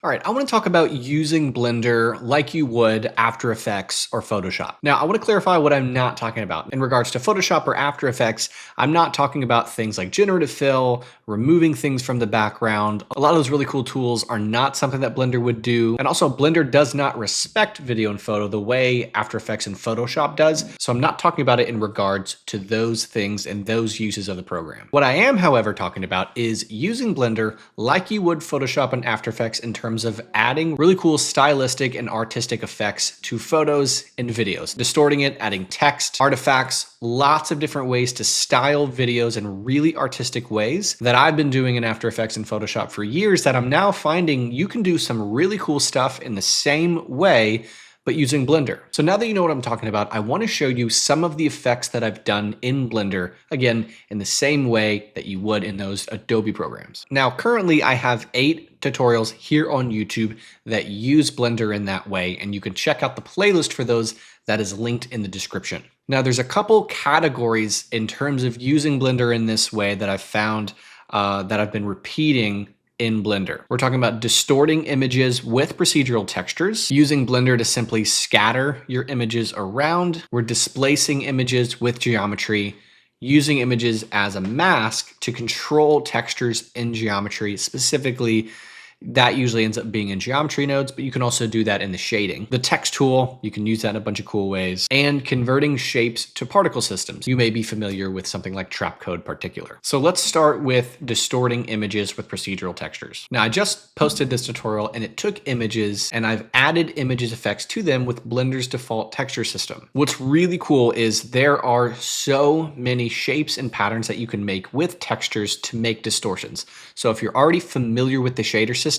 All right, I want to talk about using Blender like you would After Effects or Photoshop. Now, I want to clarify what I'm not talking about. In regards to Photoshop or After Effects, I'm not talking about things like generative fill, removing things from the background. A lot of those really cool tools are not something that Blender would do. And also, Blender does not respect video and photo the way After Effects and Photoshop does. So I'm not talking about it in regards to those things and those uses of the program. What I am, however, talking about is using Blender like you would Photoshop and After Effects in terms of adding really cool stylistic and artistic effects to photos and videos, distorting it, adding text, artifacts, lots of different ways to style videos in really artistic ways that I've been doing in After Effects and Photoshop for years that I'm now finding you can do some really cool stuff in the same way but using Blender. So now that you know what I'm talking about, I want to show you some of the effects that I've done in Blender, again, in the same way that you would in those Adobe programs. Now, currently I have 8 tutorials here on YouTube that use Blender in that way, and you can check out the playlist for those that is linked in the description. Now, there's a couple categories in terms of using Blender in this way that I've found that I've been repeating in Blender. We're talking about distorting images with procedural textures, using Blender to simply scatter your images around. We're displacing images with geometry, using images as a mask to control textures in geometry, specifically that usually ends up being in geometry nodes, but you can also do that in the shading. The text tool, you can use that in a bunch of cool ways, and converting shapes to particle systems. You may be familiar with something like Trapcode Particular. So let's start with distorting images with procedural textures. Now, I just posted this tutorial and it took images and I've added images effects to them with Blender's default texture system. What's really cool is there are so many shapes and patterns that you can make with textures to make distortions. So if you're already familiar with the shader system,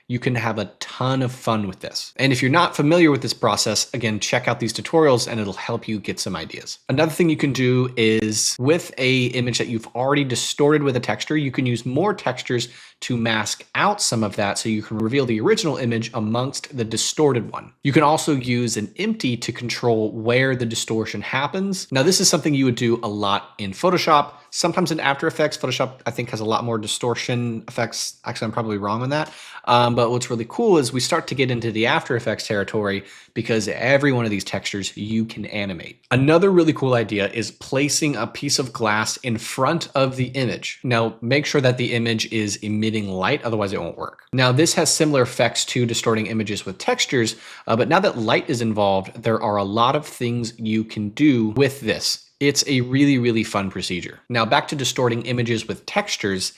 you can have a ton of fun with this. And if you're not familiar with this process, again, check out these tutorials and it'll help you get some ideas. Another thing you can do is with a image that you've already distorted with a texture, you can use more textures to mask out some of that so you can reveal the original image amongst the distorted one. You can also use an empty to control where the distortion happens. Now, this is something you would do a lot in Photoshop, sometimes in After Effects. Photoshop, I think, has a lot more distortion effects. Actually, I'm probably wrong on that. But what's really cool is we start to get into the After Effects territory because every one of these textures you can animate. Another really cool idea is placing a piece of glass in front of the image. Now, make sure that the image is emitting light, otherwise it won't work. Now, this has similar effects to distorting images with textures, but now that light is involved, there are a lot of things you can do with this. It's a really, really fun procedure. Now, back to distorting images with textures,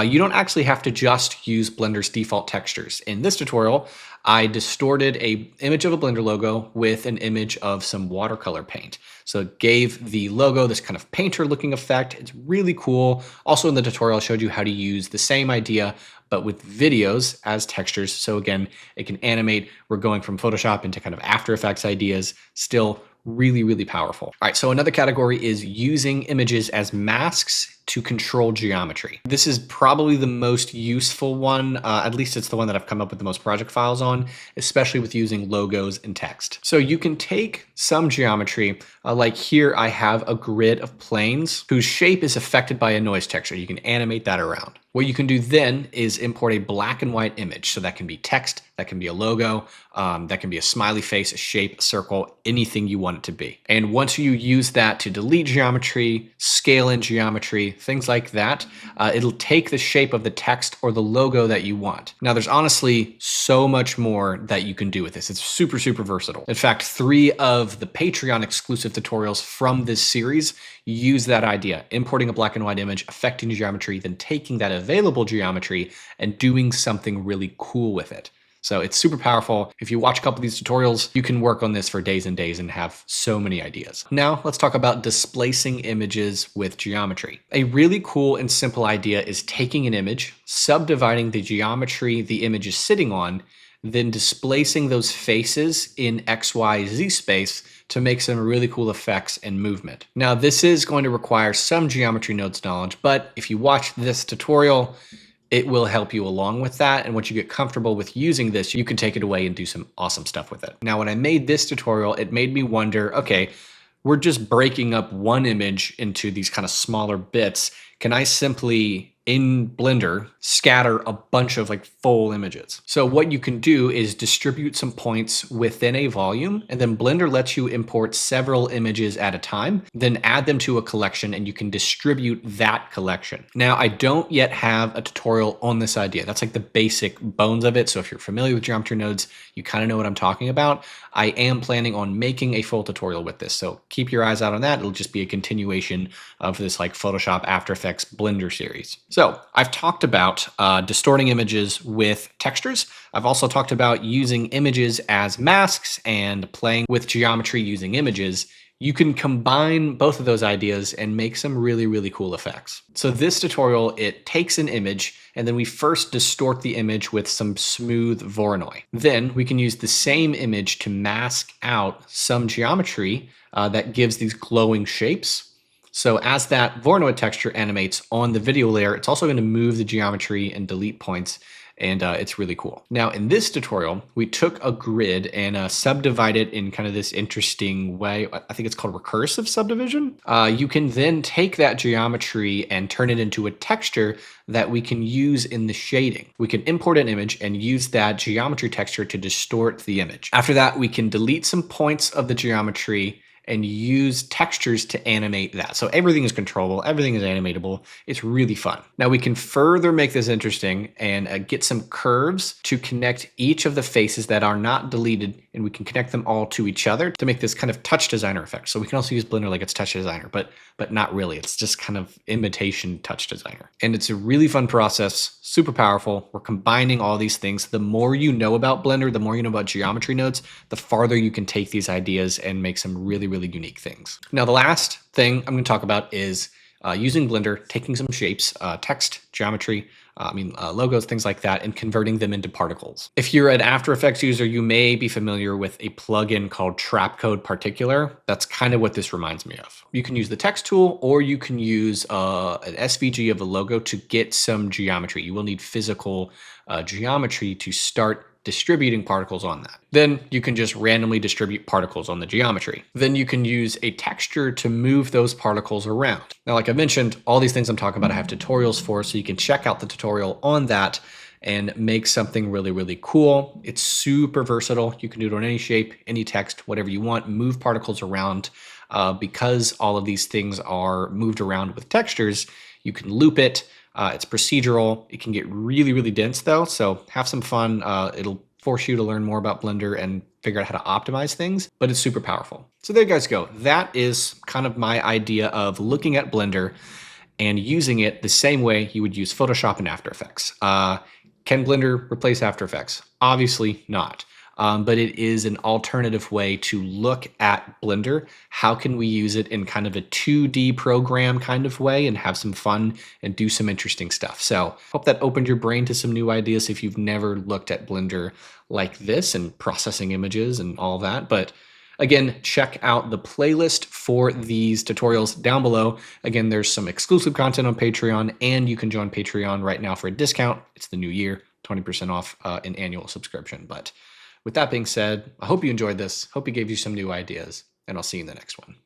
you don't actually have to just use Blender's default textures. In this tutorial, I distorted an image of a Blender logo with an image of some watercolor paint. So it gave the logo this kind of painter looking effect. It's really cool. Also in the tutorial, I showed you how to use the same idea, but with videos as textures. So again, it can animate. We're going from Photoshop into kind of After Effects ideas, still really, really powerful. All right, so another category is using images as masks to control geometry. This is probably the most useful one, at least it's the one that I've come up with the most project files on, especially with using logos and text. So you can take some geometry, like here I have a grid of planes whose shape is affected by a noise texture. You can animate that around. What you can do then is import a black and white image. So that can be text, that can be a logo, that can be a smiley face, a shape, a circle, anything you want it to be. And once you use that to delete geometry, scale in geometry, things like that, it'll take the shape of the text or the logo that you want. Now, there's honestly so much more that you can do with this. It's super, super versatile. In fact, 3 of the Patreon exclusive tutorials from this series use that idea, importing a black and white image, affecting geometry, then taking that available geometry and doing something really cool with it. So it's super powerful. If you watch a couple of these tutorials, you can work on this for days and days and have so many ideas. Now let's talk about displacing images with geometry. A really cool and simple idea is taking an image, subdividing the geometry the image is sitting on, then displacing those faces in X, Y, Z space to make some really cool effects and movement. Now, this is going to require some geometry nodes knowledge, but if you watch this tutorial, it will help you along with that. And once you get comfortable with using this, you can take it away and do some awesome stuff with it. Now, when I made this tutorial, it made me wonder, okay, we're just breaking up one image into these kind of smaller bits. Can I simply in Blender scatter a bunch of like full images. So what you can do is distribute some points within a volume, and then Blender lets you import several images at a time, then add them to a collection, and you can distribute that collection. Now, I don't yet have a tutorial on this idea. That's like the basic bones of it. So if you're familiar with geometry nodes, you kind of know what I'm talking about. I am planning on making a full tutorial with this. So keep your eyes out on that. It'll just be a continuation of this like Photoshop, After Effects, Blender series. So I've talked about distorting images with textures. I've also talked about using images as masks and playing with geometry using images. You can combine both of those ideas and make some really, really cool effects. So this tutorial, it takes an image and then we first distort the image with some smooth Voronoi. Then we can use the same image to mask out some geometry that gives these glowing shapes. So as that Voronoi texture animates on the video layer, it's also going to move the geometry and delete points. And it's really cool. Now in this tutorial, we took a grid and subdivided it in kind of this interesting way. I think it's called recursive subdivision. You can then take that geometry and turn it into a texture that we can use in the shading. We can import an image and use that geometry texture to distort the image. After that, we can delete some points of the geometry and use textures to animate that. So everything is controllable, everything is animatable. It's really fun. Now we can further make this interesting and get some curves to connect each of the faces that are not deleted, and we can connect them all to each other to make this kind of touch designer effect. So we can also use Blender like it's touch designer, but not really. It's just kind of imitation touch designer. And it's a really fun process, super powerful. We're combining all these things. The more you know about Blender, the more you know about geometry nodes, the farther you can take these ideas and make some really, really unique things. Now, the last thing I'm going to talk about is using Blender, taking some shapes, text, geometry, logos, things like that, and converting them into particles. If you're an After Effects user, you may be familiar with a plugin called Trapcode Particular. That's kind of what this reminds me of. You can use the text tool, or you can use an SVG of a logo to get some geometry. You will need physical geometry to start distributing particles on that. Then you can just randomly distribute particles on the geometry. Then you can use a texture to move those particles around. Now, like I mentioned, all these things I'm talking about, I have tutorials for, so you can check out the tutorial on that and make something really, really cool. It's super versatile. You can do it on any shape, any text, whatever you want, move particles around. Because all of these things are moved around with textures, you can loop it. It's procedural. It can get really, really dense though. So have some fun. It'll force you to learn more about Blender and figure out how to optimize things, but it's super powerful. So there you guys go. That is kind of my idea of looking at Blender and using it the same way you would use Photoshop and After Effects. Can Blender replace After Effects? Obviously not. But it is an alternative way to look at Blender. How can we use it in kind of a 2D program kind of way and have some fun and do some interesting stuff? So hope that opened your brain to some new ideas if you've never looked at Blender like this and processing images and all that. But again, check out the playlist for these tutorials down below. Again, there's some exclusive content on Patreon, and you can join Patreon right now for a discount. It's the new year, 20% off an annual subscription. But with that being said, I hope you enjoyed this. Hope it gave you some new ideas, and I'll see you in the next one.